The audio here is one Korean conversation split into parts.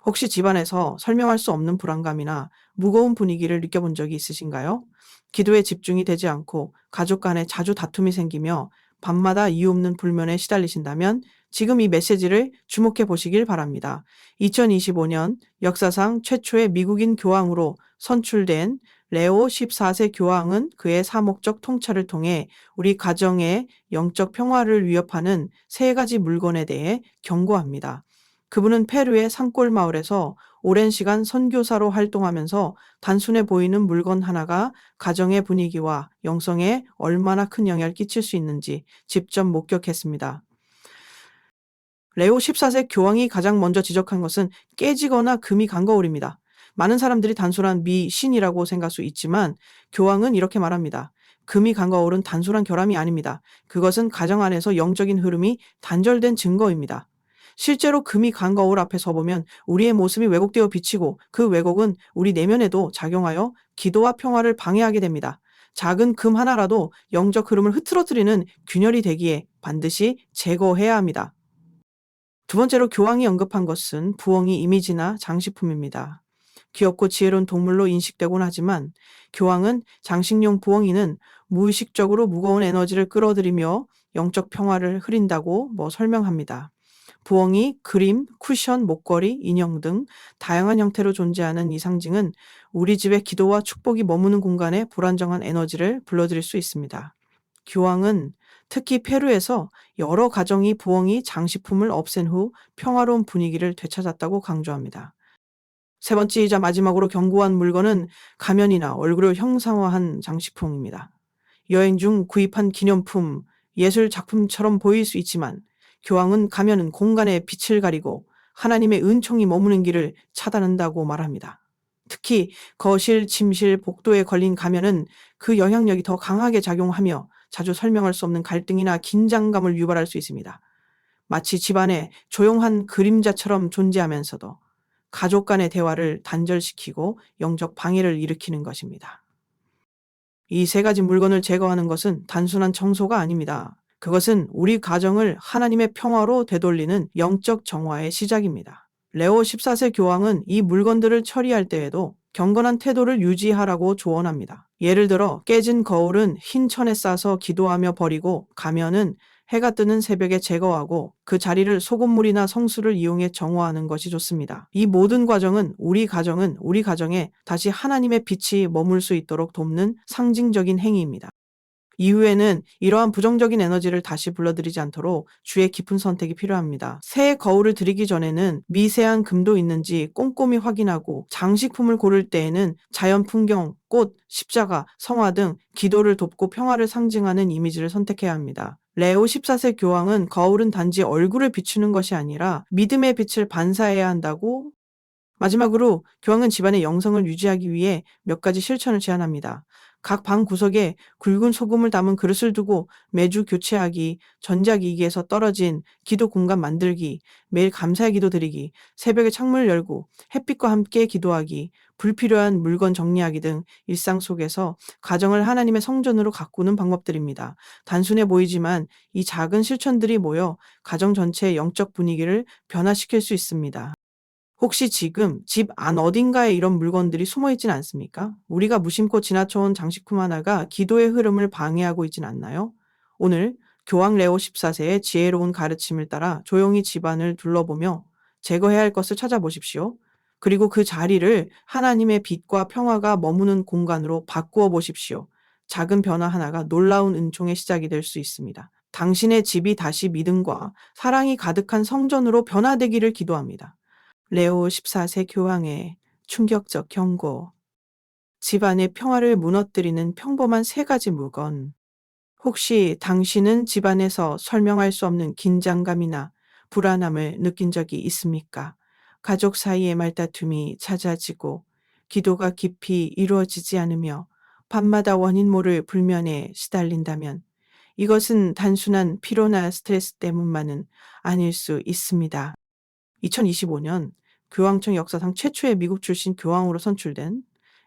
혹시 집안에서 설명할 수 없는 불안감이나 무거운 분위기를 느껴본 적이 있으신가요? 기도에 집중이 되지 않고 가족 간에 자주 다툼이 생기며 밤마다 이유 없는 불면에 시달리신다면 지금 이 메시지를 주목해 보시길 바랍니다. 2025년 역사상 최초의 미국인 교황으로 선출된 레오 14세 교황은 그의 사목적 통찰을 통해 우리 가정의 영적 평화를 위협하는 세 가지 물건에 대해 경고합니다. 그분은 페루의 산골 마을에서 오랜 시간 선교사로 활동하면서 단순해 보이는 물건 하나가 가정의 분위기와 영성에 얼마나 큰 영향을 끼칠 수 있는지 직접 목격했습니다. 레오 14세 교황이 가장 먼저 지적한 것은 깨지거나 금이 간 거울입니다. 많은 사람들이 단순한 미신이라고 생각할 수 있지만 교황은 이렇게 말합니다. 금이 간 거울은 단순한 결함이 아닙니다. 그것은 가정 안에서 영적인 흐름이 단절된 증거입니다. 실제로 금이 간 거울 앞에 서보면 우리의 모습이 왜곡되어 비치고 그 왜곡은 우리 내면에도 작용하여 기도와 평화를 방해하게 됩니다. 작은 금 하나라도 영적 흐름을 흐트러뜨리는 균열이 되기에 반드시 제거해야 합니다. 두 번째로 교황이 언급한 것은 부엉이 이미지나 장식품입니다. 귀엽고 지혜로운 동물로 인식되곤 하지만 교황은 장식용 부엉이는 무의식적으로 무거운 에너지를 끌어들이며 영적 평화를 흐린다고 설명합니다. 부엉이, 그림, 쿠션, 목걸이, 인형 등 다양한 형태로 존재하는 이 상징은 우리 집의 기도와 축복이 머무는 공간에 불안정한 에너지를 불러들일 수 있습니다. 교황은 특히 페루에서 여러 가정이 부엉이 장식품을 없앤 후 평화로운 분위기를 되찾았다고 강조합니다. 세 번째이자 마지막으로 경고한 물건은 가면이나 얼굴을 형상화한 장식품입니다. 여행 중 구입한 기념품, 예술 작품처럼 보일 수 있지만 교황은 가면은 공간의 빛을 가리고 하나님의 은총이 머무는 길을 차단한다고 말합니다. 특히 거실, 침실, 복도에 걸린 가면은 그 영향력이 더 강하게 작용하며 자주 설명할 수 없는 갈등이나 긴장감을 유발할 수 있습니다. 마치 집안에 조용한 그림자처럼 존재하면서도 가족 간의 대화를 단절시키고 영적 방해를 일으키는 것입니다. 이 세 가지 물건을 제거하는 것은 단순한 청소가 아닙니다. 그것은 우리 가정을 하나님의 평화로 되돌리는 영적 정화의 시작입니다. 레오 14세 교황은 이 물건들을 처리할 때에도 경건한 태도를 유지하라고 조언합니다. 예를 들어 깨진 거울은 흰 천에 싸서 기도하며 버리고 가면은 해가 뜨는 새벽에 제거하고 그 자리를 소금물이나 성수를 이용해 정화하는 것이 좋습니다. 이 모든 과정은 우리 가정에 다시 하나님의 빛이 머물 수 있도록 돕는 상징적인 행위입니다. 이후에는 이러한 부정적인 에너지를 다시 불러들이지 않도록 주의 깊은 선택이 필요합니다. 새 거울을 드리기 전에는 미세한 금도 있는지 꼼꼼히 확인하고 장식품을 고를 때에는 자연 풍경, 꽃, 십자가, 성화 등 기도를 돕고 평화를 상징하는 이미지를 선택해야 합니다. 레오 14세 교황은 거울은 단지 얼굴을 비추는 것이 아니라 믿음의 빛을 반사해야 한다고. 마지막으로 교황은 집안의 영성을 유지하기 위해 몇 가지 실천을 제안합니다. 각 방 구석에 굵은 소금을 담은 그릇을 두고 매주 교체하기, 전자기기에서 떨어진 기도 공간 만들기, 매일 감사의 기도 드리기, 새벽에 창문을 열고 햇빛과 함께 기도하기, 불필요한 물건 정리하기 등 일상 속에서 가정을 하나님의 성전으로 가꾸는 방법들입니다. 단순해 보이지만 이 작은 실천들이 모여 가정 전체의 영적 분위기를 변화시킬 수 있습니다. 혹시 지금 집 안 어딘가에 이런 물건들이 숨어 있진 않습니까? 우리가 무심코 지나쳐온 장식품 하나가 기도의 흐름을 방해하고 있진 않나요? 오늘 교황 레오 14세의 지혜로운 가르침을 따라 조용히 집안을 둘러보며 제거해야 할 것을 찾아보십시오. 그리고 그 자리를 하나님의 빛과 평화가 머무는 공간으로 바꾸어 보십시오. 작은 변화 하나가 놀라운 은총의 시작이 될 수 있습니다. 당신의 집이 다시 믿음과 사랑이 가득한 성전으로 변화되기를 기도합니다. 레오 14세 교황의 충격적 경고. 집안의 평화를 무너뜨리는 평범한 세 가지 물건. 혹시 당신은 집안에서 설명할 수 없는 긴장감이나 불안함을 느낀 적이 있습니까? 가족 사이의 말다툼이 잦아지고 기도가 깊이 이루어지지 않으며 밤마다 원인 모를 불면에 시달린다면 이것은 단순한 피로나 스트레스 때문만은 아닐 수 있습니다. 2025년 교황청 역사상 최초의 미국 출신 교황으로 선출된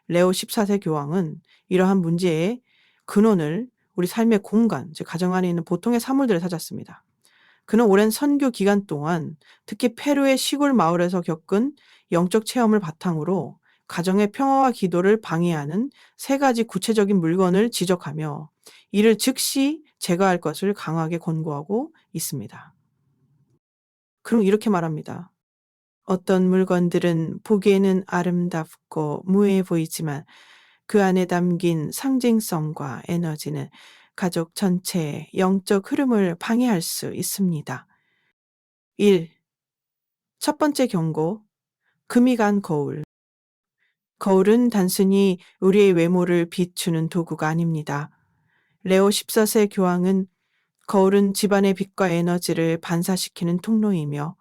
레오 14세 교황은 이러한 문제의 근원을 우리 삶의 공간, 즉 가정 안에 있는 보통의 사물들에 찾았습니다. 그는 오랜 선교 기간 동안 특히 페루의 시골 마을에서 겪은 영적 체험을 바탕으로 가정의 평화와 기도를 방해하는 세 가지 구체적인 물건을 지적하며 이를 즉시 제거할 것을 강하게 권고하고 있습니다. 그럼 이렇게 말합니다. 어떤 물건들은 보기에는 아름답고 무해해 보이지만 그 안에 담긴 상징성과 에너지는 가족 전체의 영적 흐름을 방해할 수 있습니다. 1. 첫 번째 경고, 금이 간 거울. 거울은 단순히 우리의 외모를 비추는 도구가 아닙니다. 레오 14세 교황은 거울은 집안의 빛과 에너지를 반사시키는 통로이며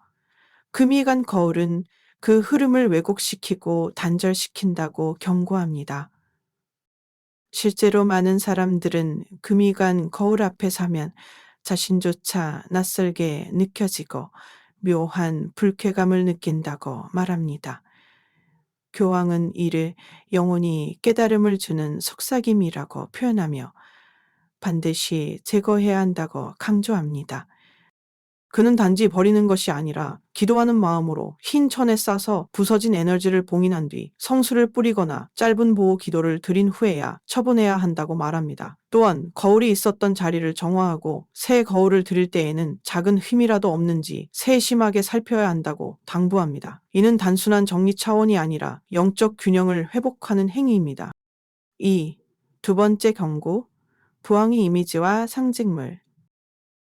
금이 간 거울은 그 흐름을 왜곡시키고 단절시킨다고 경고합니다. 실제로 많은 사람들은 금이 간 거울 앞에 서면 자신조차 낯설게 느껴지고 묘한 불쾌감을 느낀다고 말합니다. 교황은 이를 영혼이 깨달음을 주는 속삭임이라고 표현하며 반드시 제거해야 한다고 강조합니다. 그는 단지 버리는 것이 아니라 기도하는 마음으로 흰 천에 싸서 부서진 에너지를 봉인한 뒤 성수를 뿌리거나 짧은 보호 기도를 드린 후에야 처분해야 한다고 말합니다. 또한 거울이 있었던 자리를 정화하고 새 거울을 드릴 때에는 작은 흠이라도 없는지 세심하게 살펴야 한다고 당부합니다. 이는 단순한 정리 차원이 아니라 영적 균형을 회복하는 행위입니다. 2. 두 번째 경고, 부엉이 이미지와 상징물.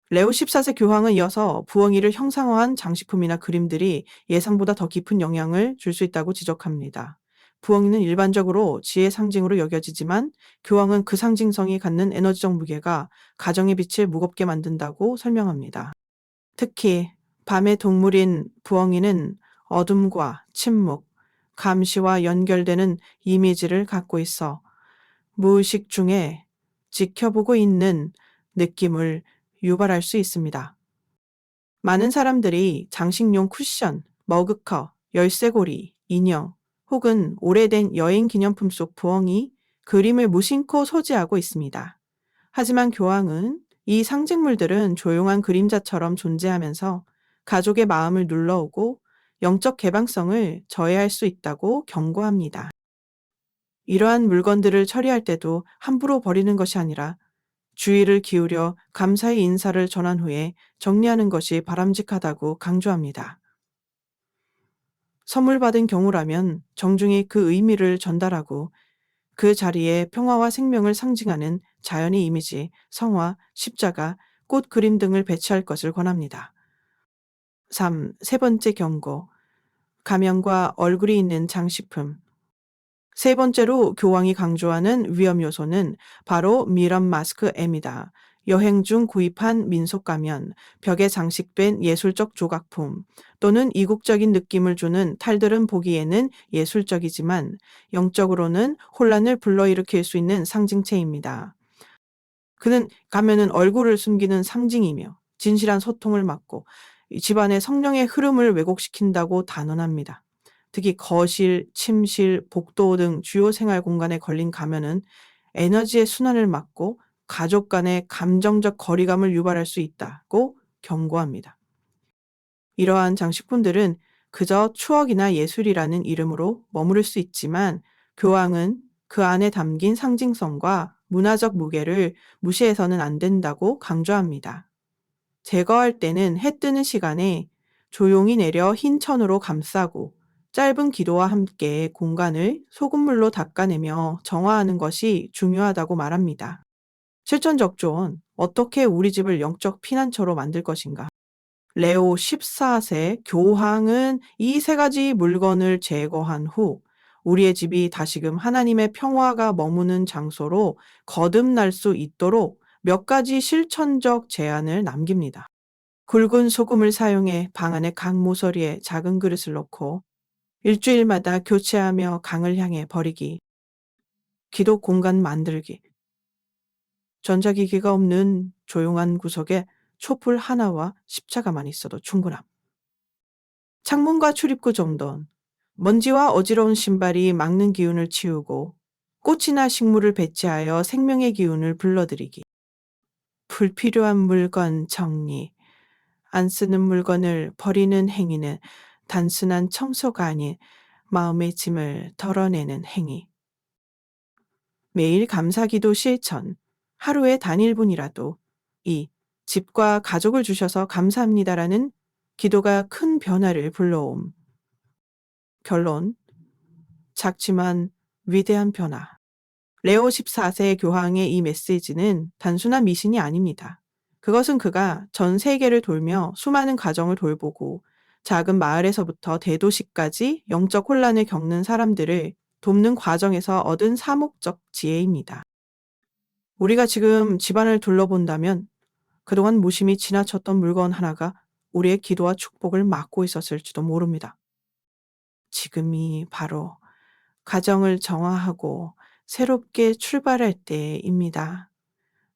레오 14세 교황은 이어서 부엉이를 형상화한 장식품이나 그림들이 예상보다 더 깊은 영향을 줄 수 있다고 지적합니다. 부엉이는 일반적으로 지혜의 상징으로 여겨지지만 교황은 그 상징성이 갖는 에너지적 무게가 가정의 빛을 무겁게 만든다고 설명합니다. 특히 밤의 동물인 부엉이는 어둠과 침묵, 감시와 연결되는 이미지를 갖고 있어 무의식 중에 지켜보고 있는 느낌을 유발할 수 있습니다. 많은 사람들이 장식용 쿠션, 머그컵, 열쇠고리, 인형, 혹은 오래된 여행 기념품 속 부엉이, 그림을 무심코 소지하고 있습니다. 하지만 교황은 이 상징물들은 조용한 그림자처럼 존재하면서 가족의 마음을 눌러오고 영적 개방성을 저해할 수 있다고 경고합니다. 이러한 물건들을 처리할 때도 함부로 버리는 것이 아니라 주의를 기울여 감사의 인사를 전한 후에 정리하는 것이 바람직하다고 강조합니다. 선물 받은 경우라면 정중히 그 의미를 전달하고 그 자리에 평화와 생명을 상징하는 자연의 이미지, 성화, 십자가, 꽃 그림 등을 배치할 것을 권합니다. 3. 세 번째 경고. 가면과 얼굴이 있는 장식품. 세 번째로 교황이 강조하는 위험 요소는 바로 미럼 마스크 M이다. 여행 중 구입한 민속 가면, 벽에 장식된 예술적 조각품 또는 이국적인 느낌을 주는 탈들은 보기에는 예술적이지만 영적으로는 혼란을 불러일으킬 수 있는 상징체입니다. 그는 가면은 얼굴을 숨기는 상징이며 진실한 소통을 막고 이 집안의 성령의 흐름을 왜곡시킨다고 단언합니다. 특히 거실, 침실, 복도 등 주요 생활 공간에 걸린 가면은 에너지의 순환을 막고 가족 간의 감정적 거리감을 유발할 수 있다고 경고합니다. 이러한 장식품들은 그저 추억이나 예술이라는 이름으로 머무를 수 있지만 교황은 그 안에 담긴 상징성과 문화적 무게를 무시해서는 안 된다고 강조합니다. 제거할 때는 해 뜨는 시간에 조용히 내려 흰 천으로 감싸고 짧은 기도와 함께 공간을 소금물로 닦아내며 정화하는 것이 중요하다고 말합니다. 실천적 조언, 어떻게 우리 집을 영적 피난처로 만들 것인가? 레오 14세 교황은 이 세 가지 물건을 제거한 후 우리의 집이 다시금 하나님의 평화가 머무는 장소로 거듭날 수 있도록 몇 가지 실천적 제안을 남깁니다. 굵은 소금을 사용해 방 안의 각 모서리에 작은 그릇을 넣고 일주일마다 교체하며 강을 향해 버리기, 기도 공간 만들기, 전자기기가 없는 조용한 구석에 촛불 하나와 십자가만 있어도 충분함. 창문과 출입구 정돈, 먼지와 어지러운 신발이 막는 기운을 치우고 꽃이나 식물을 배치하여 생명의 기운을 불러들이기. 불필요한 물건 정리, 안 쓰는 물건을 버리는 행위는 단순한 청소가 아닌 마음의 짐을 덜어내는 행위. 매일 감사기도 실천. 하루에 단 1분이라도 이 집과 가족을 주셔서 감사합니다라는 기도가 큰 변화를 불러옴. 결론. 작지만 위대한 변화. 레오 14세 교황의 이 메시지는 단순한 미신이 아닙니다. 그것은 그가 전 세계를 돌며 수많은 가정을 돌보고 작은 마을에서부터 대도시까지 영적 혼란을 겪는 사람들을 돕는 과정에서 얻은 사목적 지혜입니다. 우리가 지금 집안을 둘러본다면 그동안 무심히 지나쳤던 물건 하나가 우리의 기도와 축복을 막고 있었을지도 모릅니다. 지금이 바로 가정을 정화하고 새롭게 출발할 때입니다.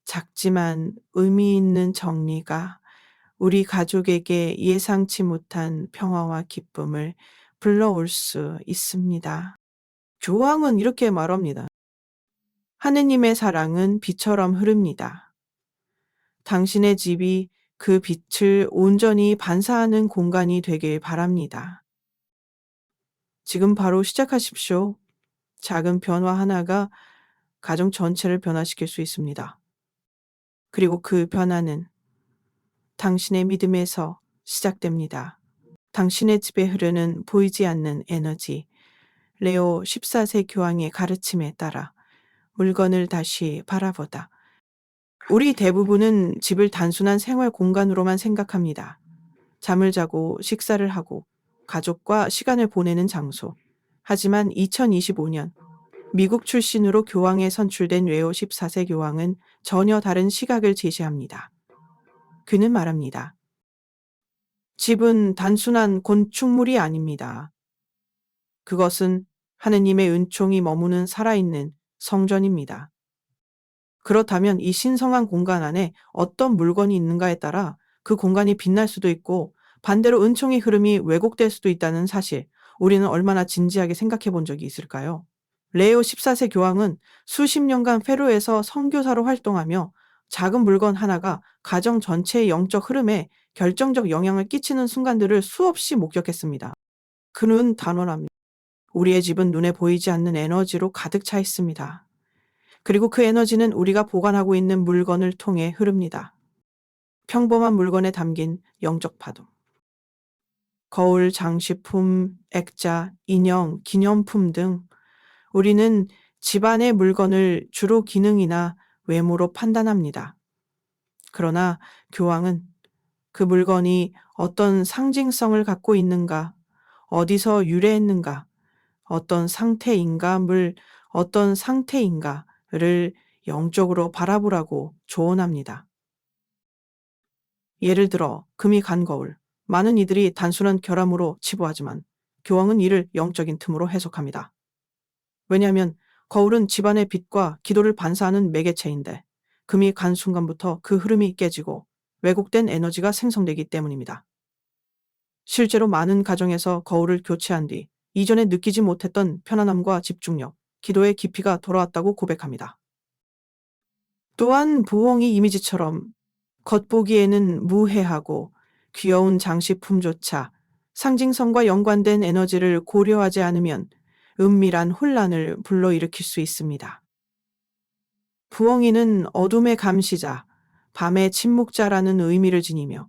작지만 의미 있는 정리가 우리 가족에게 예상치 못한 평화와 기쁨을 불러올 수 있습니다. 교황은 이렇게 말합니다. 하느님의 사랑은 비처럼 흐릅니다. 당신의 집이 그 빛을 온전히 반사하는 공간이 되길 바랍니다. 지금 바로 시작하십시오. 작은 변화 하나가 가정 전체를 변화시킬 수 있습니다. 그리고 그 변화는 당신의 믿음에서 시작됩니다. 당신의 집에 흐르는 보이지 않는 에너지, 레오 14세 교황의 가르침에 따라 물건을 다시 바라보다. 우리 대부분은 집을 단순한 생활 공간으로만 생각합니다. 잠을 자고 식사를 하고 가족과 시간을 보내는 장소. 하지만 2025년 미국 출신으로 교황에 선출된 레오 14세 교황은 전혀 다른 시각을 제시합니다. 그는 말합니다. 집은 단순한 건축물이 아닙니다. 그것은 하느님의 은총이 머무는 살아있는 성전입니다. 그렇다면 이 신성한 공간 안에 어떤 물건이 있는가에 따라 그 공간이 빛날 수도 있고 반대로 은총의 흐름이 왜곡될 수도 있다는 사실, 우리는 얼마나 진지하게 생각해 본 적이 있을까요? 레오 14세 교황은 수십 년간 페루에서 선교사로 활동하며 작은 물건 하나가 가정 전체의 영적 흐름에 결정적 영향을 끼치는 순간들을 수없이 목격했습니다. 그는 단언합니다. 우리의 집은 눈에 보이지 않는 에너지로 가득 차 있습니다. 그리고 그 에너지는 우리가 보관하고 있는 물건을 통해 흐릅니다. 평범한 물건에 담긴 영적 파동. 거울, 장식품, 액자, 인형, 기념품 등 우리는 집안의 물건을 주로 기능이나 외모로 판단합니다. 그러나 교황은 그 물건이 어떤 상징성을 갖고 있는가, 어디서 유래했는가, 어떤 상태인가를 영적으로 바라보라고 조언합니다. 예를 들어 금이 간 거울. 많은 이들이 단순한 결함으로 치부하지만 교황은 이를 영적인 틈으로 해석합니다. 왜냐하면 거울은 집안의 빛과 기도를 반사하는 매개체인데 금이 간 순간부터 그 흐름이 깨지고 왜곡된 에너지가 생성되기 때문입니다. 실제로 많은 가정에서 거울을 교체한 뒤 이전에 느끼지 못했던 편안함과 집중력, 기도의 깊이가 돌아왔다고 고백합니다. 또한 부엉이 이미지처럼 겉보기에는 무해하고 귀여운 장식품조차 상징성과 연관된 에너지를 고려하지 않으면 은밀한 혼란을 불러일으킬 수 있습니다. 부엉이는 어둠의 감시자, 밤의 침묵자라는 의미를 지니며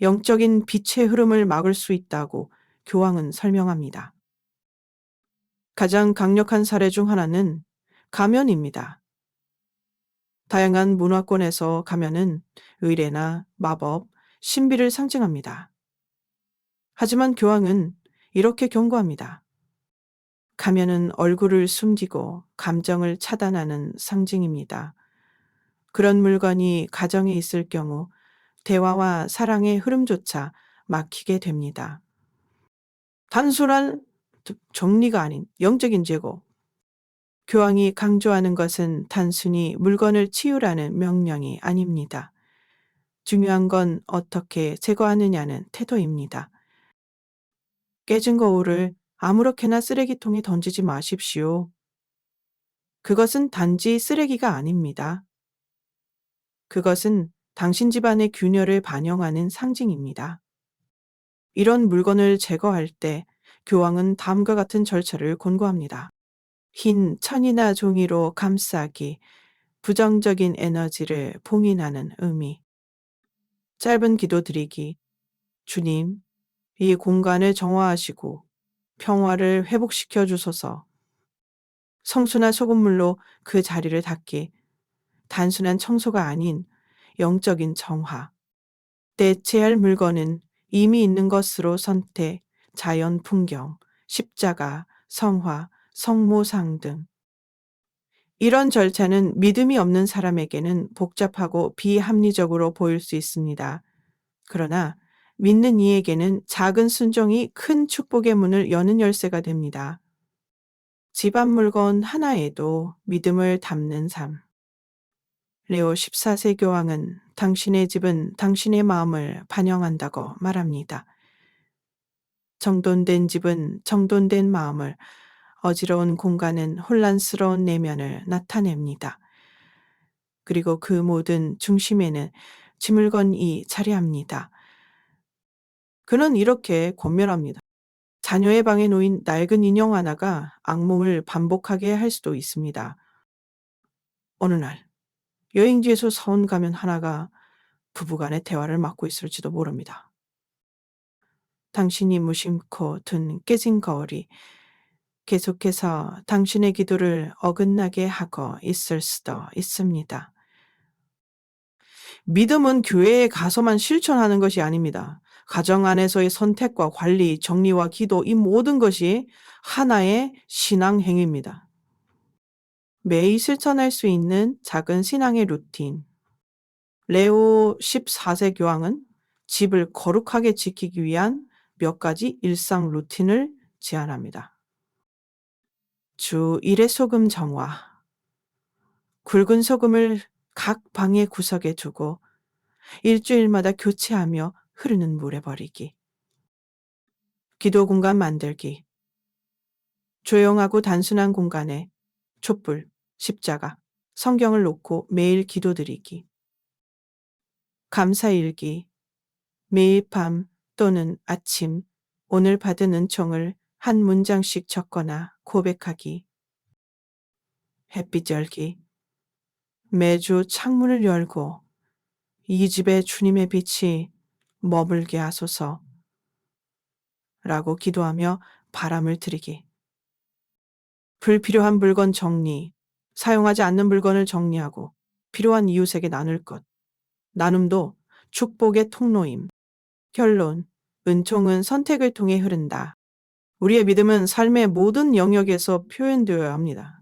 영적인 빛의 흐름을 막을 수 있다고 교황은 설명합니다. 가장 강력한 사례 중 하나는 가면입니다. 다양한 문화권에서 가면은 의례나 마법, 신비를 상징합니다. 하지만 교황은 이렇게 경고합니다. 가면은 얼굴을 숨기고 감정을 차단하는 상징입니다. 그런 물건이 가정에 있을 경우 대화와 사랑의 흐름조차 막히게 됩니다. 단순한 정리가 아닌 영적인 제거. 교황이 강조하는 것은 단순히 물건을 치우라는 명령이 아닙니다. 중요한 건 어떻게 제거하느냐는 태도입니다. 깨진 거울을 아무렇게나 쓰레기통에 던지지 마십시오. 그것은 단지 쓰레기가 아닙니다. 그것은 당신 집안의 균열을 반영하는 상징입니다. 이런 물건을 제거할 때 교황은 다음과 같은 절차를 권고합니다. 흰 천이나 종이로 감싸기, 부정적인 에너지를 봉인하는 의미. 짧은 기도 드리기. 주님, 이 공간을 정화하시고 평화를 회복시켜 주소서. 성수나 소금물로 그 자리를 닦기. 단순한 청소가 아닌 영적인 정화. 대체할 물건은 이미 있는 것으로 선택, 자연 풍경, 십자가, 성화, 성모상 등. 이런 절차는 믿음이 없는 사람에게는 복잡하고 비합리적으로 보일 수 있습니다. 그러나 믿는 이에게는 작은 순종이 큰 축복의 문을 여는 열쇠가 됩니다. 집안 물건 하나에도 믿음을 담는 삶. 레오 14세 교황은 당신의 집은 당신의 마음을 반영한다고 말합니다. 정돈된 집은 정돈된 마음을, 어지러운 공간은 혼란스러운 내면을 나타냅니다. 그리고 그 모든 중심에는 지물건이 자리합니다. 그는 이렇게 권면합니다. 자녀의 방에 놓인 낡은 인형 하나가 악몽을 반복하게 할 수도 있습니다. 어느 날 여행지에서 사온 가면 하나가 부부간의 대화를 맡고 있을지도 모릅니다. 당신이 무심코 둔 깨진 거울이 계속해서 당신의 기도를 어긋나게 하고 있을 수도 있습니다. 믿음은 교회에 가서만 실천하는 것이 아닙니다. 가정 안에서의 선택과 관리, 정리와 기도, 이 모든 것이 하나의 신앙 행위입니다. 매일 실천할 수 있는 작은 신앙의 루틴. 레오 14세 교황은 집을 거룩하게 지키기 위한 몇 가지 일상 루틴을 제안합니다. 주 1회 소금 정화. 굵은 소금을 각 방의 구석에 두고 일주일마다 교체하며 흐르는 물에 버리기. 기도 공간 만들기. 조용하고 단순한 공간에 촛불, 십자가, 성경을 놓고 매일 기도드리기. 감사일기. 매일 밤 또는 아침 오늘 받은 은총을 한 문장씩 적거나 고백하기. 햇빛 열기. 매주 창문을 열고 이 집에 주님의 빛이 머물게 하소서 라고 기도하며 바람을 들이기. 불필요한 물건 정리. 사용하지 않는 물건을 정리하고 필요한 이웃에게 나눌 것. 나눔도 축복의 통로임. 결론. 은총은 선택을 통해 흐른다. 우리의 믿음은 삶의 모든 영역에서 표현되어야 합니다.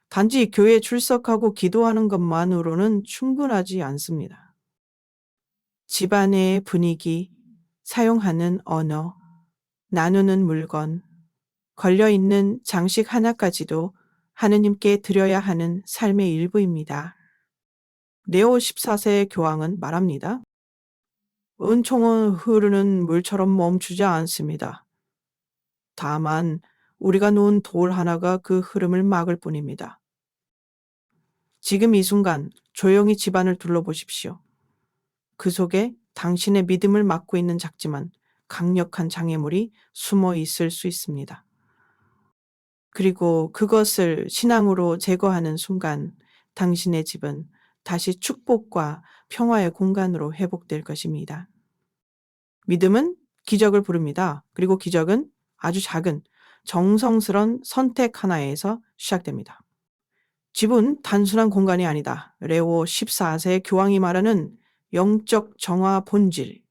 단지 교회에 출석하고 기도하는 것만으로는 충분하지 않습니다. 집안의 분위기, 사용하는 언어, 나누는 물건, 걸려있는 장식 하나까지도 하느님께 드려야 하는 삶의 일부입니다. 레오 14세 교황은 말합니다. 은총은 흐르는 물처럼 멈추지 않습니다. 다만 우리가 놓은 돌 하나가 그 흐름을 막을 뿐입니다. 지금 이 순간 조용히 집안을 둘러보십시오. 그 속에 당신의 믿음을 막고 있는 작지만 강력한 장애물이 숨어 있을 수 있습니다. 그리고 그것을 신앙으로 제거하는 순간 당신의 집은 다시 축복과 평화의 공간으로 회복될 것입니다. 믿음은 기적을 부릅니다. 그리고 기적은 아주 작은 정성스런 선택 하나에서 시작됩니다. 집은 단순한 공간이 아니다. 레오 14세 교황이 말하는 영적 정화 본질.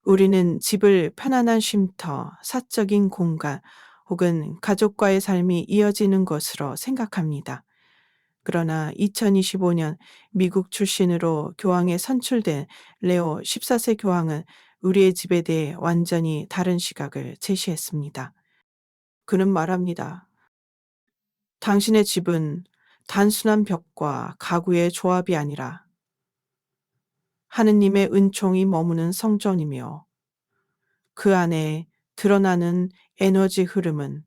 우리는 집을 편안한 쉼터, 사적인 공간 혹은 가족과의 삶이 이어지는 것으로 생각합니다. 그러나 2025년 미국 출신으로 교황에 선출된 레오 14세 교황은 우리의 집에 대해 완전히 다른 시각을 제시했습니다. 그는 말합니다. 당신의 집은 단순한 벽과 가구의 조합이 아니라 하느님의 은총이 머무는 성전이며 그 안에 드러나는 에너지 흐름은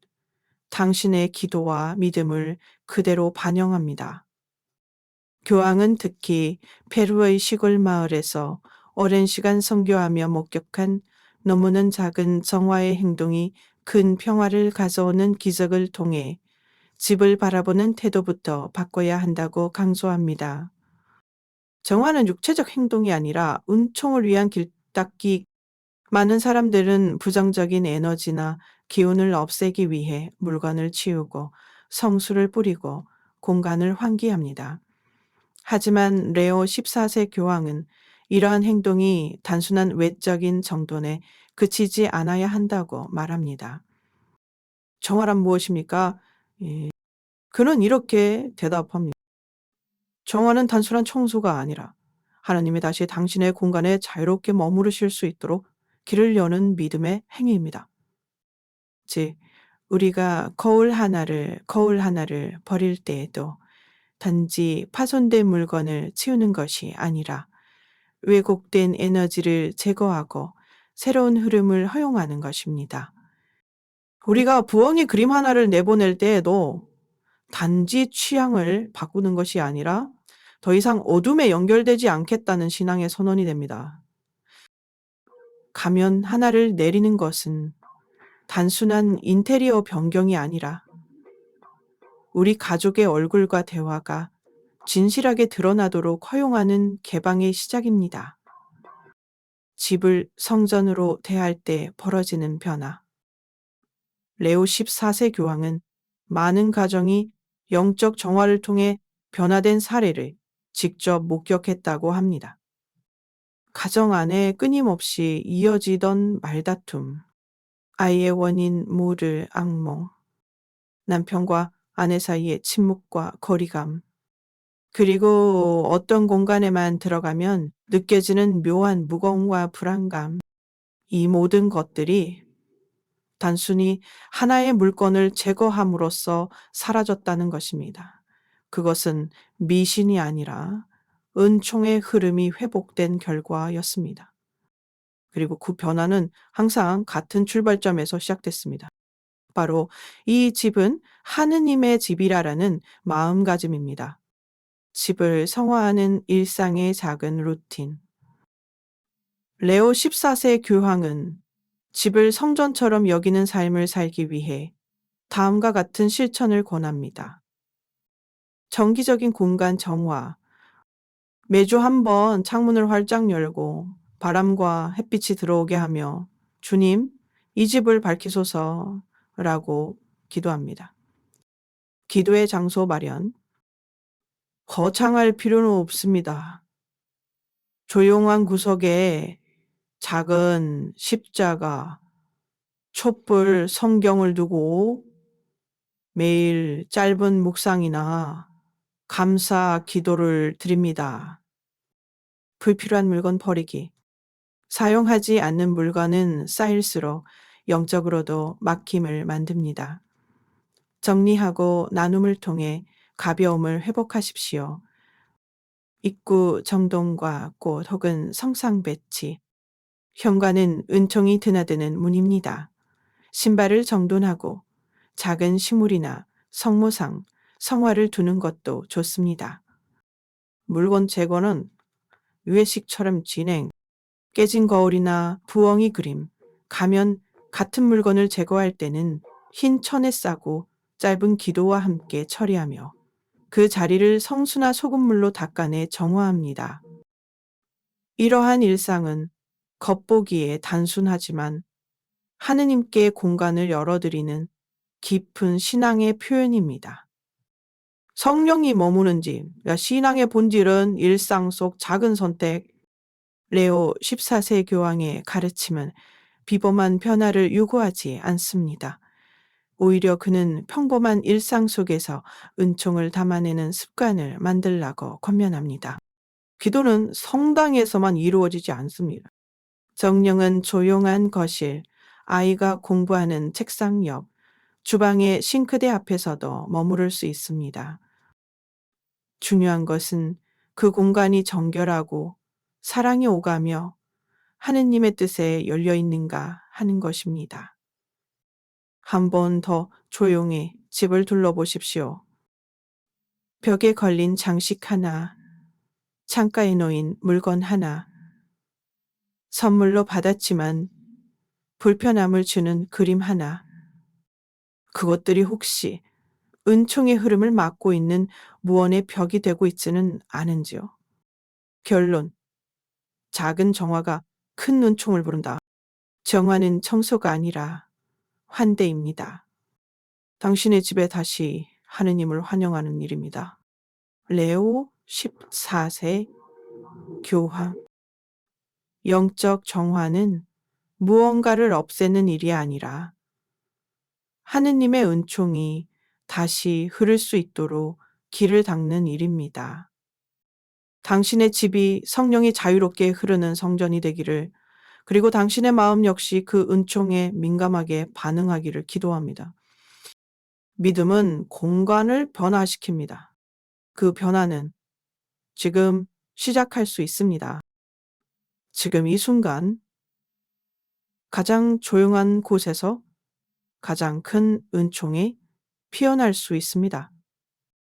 당신의 기도와 믿음을 그대로 반영합니다. 교황은 특히 페루의 시골 마을에서 오랜 시간 선교하며 목격한 너무는 작은 정화의 행동이 큰 평화를 가져오는 기적을 통해 집을 바라보는 태도부터 바꿔야 한다고 강조합니다. 정화는 육체적 행동이 아니라 은총을 위한 길닦기. 많은 사람들은 부정적인 에너지나 기운을 없애기 위해 물건을 치우고 성수를 뿌리고 공간을 환기합니다. 하지만 레오 14세 교황은 이러한 행동이 단순한 외적인 정돈에 그치지 않아야 한다고 말합니다. 정화란 무엇입니까? 예, 그는 이렇게 대답합니다. 정화는 단순한 청소가 아니라 하나님이 다시 당신의 공간에 자유롭게 머무르실 수 있도록 길을 여는 믿음의 행위입니다. 즉, 우리가 거울 하나를 버릴 때에도 단지 파손된 물건을 치우는 것이 아니라 왜곡된 에너지를 제거하고 새로운 흐름을 허용하는 것입니다. 우리가 부엉이 그림 하나를 내보낼 때에도 단지 취향을 바꾸는 것이 아니라 더 이상 어둠에 연결되지 않겠다는 신앙의 선언이 됩니다. 가면 하나를 내리는 것은 단순한 인테리어 변경이 아니라 우리 가족의 얼굴과 대화가 진실하게 드러나도록 허용하는 개방의 시작입니다. 집을 성전으로 대할 때 벌어지는 변화. 레오 14세 교황은 많은 가정이 영적 정화를 통해 변화된 사례를 직접 목격했다고 합니다. 가정 안에 끊임없이 이어지던 말다툼, 아이의 원인 모를 악몽, 남편과 아내 사이의 침묵과 거리감, 그리고 어떤 공간에만 들어가면 느껴지는 묘한 무거움과 불안감, 이 모든 것들이 단순히 하나의 물건을 제거함으로써 사라졌다는 것입니다. 그것은 미신이 아니라 은총의 흐름이 회복된 결과였습니다. 그리고 그 변화는 항상 같은 출발점에서 시작됐습니다. 바로 이 집은 하느님의 집이라는 마음가짐입니다. 집을 성화하는 일상의 작은 루틴. 레오 14세 교황은 집을 성전처럼 여기는 삶을 살기 위해 다음과 같은 실천을 권합니다. 정기적인 공간 정화. 매주 한 번 창문을 활짝 열고 바람과 햇빛이 들어오게 하며 주님, 이 집을 밝히소서라고 기도합니다. 기도의 장소 마련. 거창할 필요는 없습니다. 조용한 구석에 작은 십자가, 촛불, 성경을 두고 매일 짧은 묵상이나 감사 기도를 드립니다. 불필요한 물건 버리기. 사용하지 않는 물건은 쌓일수록 영적으로도 막힘을 만듭니다. 정리하고 나눔을 통해 가벼움을 회복하십시오. 입구 정돈과 꽃 혹은 성상 배치. 현관은 은총이 드나드는 문입니다. 신발을 정돈하고 작은 식물이나 성모상, 성화를 두는 것도 좋습니다. 물건 제거는 유해식처럼 진행, 깨진 거울이나 부엉이 그림, 가면 같은 물건을 제거할 때는 흰 천에 싸고 짧은 기도와 함께 처리하며 그 자리를 성수나 소금물로 닦아내 정화합니다. 이러한 일상은 겉보기에 단순하지만 하느님께 공간을 열어드리는 깊은 신앙의 표현입니다. 성령이 머무는 집, 신앙의 본질은 일상 속 작은 선택. 레오 14세 교황의 가르침은 비범한 변화를 요구하지 않습니다. 오히려 그는 평범한 일상 속에서 은총을 담아내는 습관을 만들라고 권면합니다. 기도는 성당에서만 이루어지지 않습니다. 정령은 조용한 거실, 아이가 공부하는 책상 옆, 주방의 싱크대 앞에서도 머무를 수 있습니다. 중요한 것은 그 공간이 정결하고 사랑이 오가며 하느님의 뜻에 열려 있는가 하는 것입니다. 한 번 더 조용히 집을 둘러보십시오. 벽에 걸린 장식 하나, 창가에 놓인 물건 하나, 선물로 받았지만 불편함을 주는 그림 하나, 그것들이 혹시 은총의 흐름을 막고 있는 무언의 벽이 되고 있지는 않은지요. 결론. 작은 정화가 큰 은총을 부른다. 정화는 청소가 아니라 환대입니다. 당신의 집에 다시 하느님을 환영하는 일입니다. 레오 14세 교황. 영적 정화는 무언가를 없애는 일이 아니라 하느님의 은총이 다시 흐를 수 있도록 길을 닦는 일입니다. 당신의 집이 성령이 자유롭게 흐르는 성전이 되기를, 그리고 당신의 마음 역시 그 은총에 민감하게 반응하기를 기도합니다. 믿음은 공간을 변화시킵니다. 그 변화는 지금 시작할 수 있습니다. 지금 이 순간 가장 조용한 곳에서 가장 큰 은총이 피어날 수 있습니다.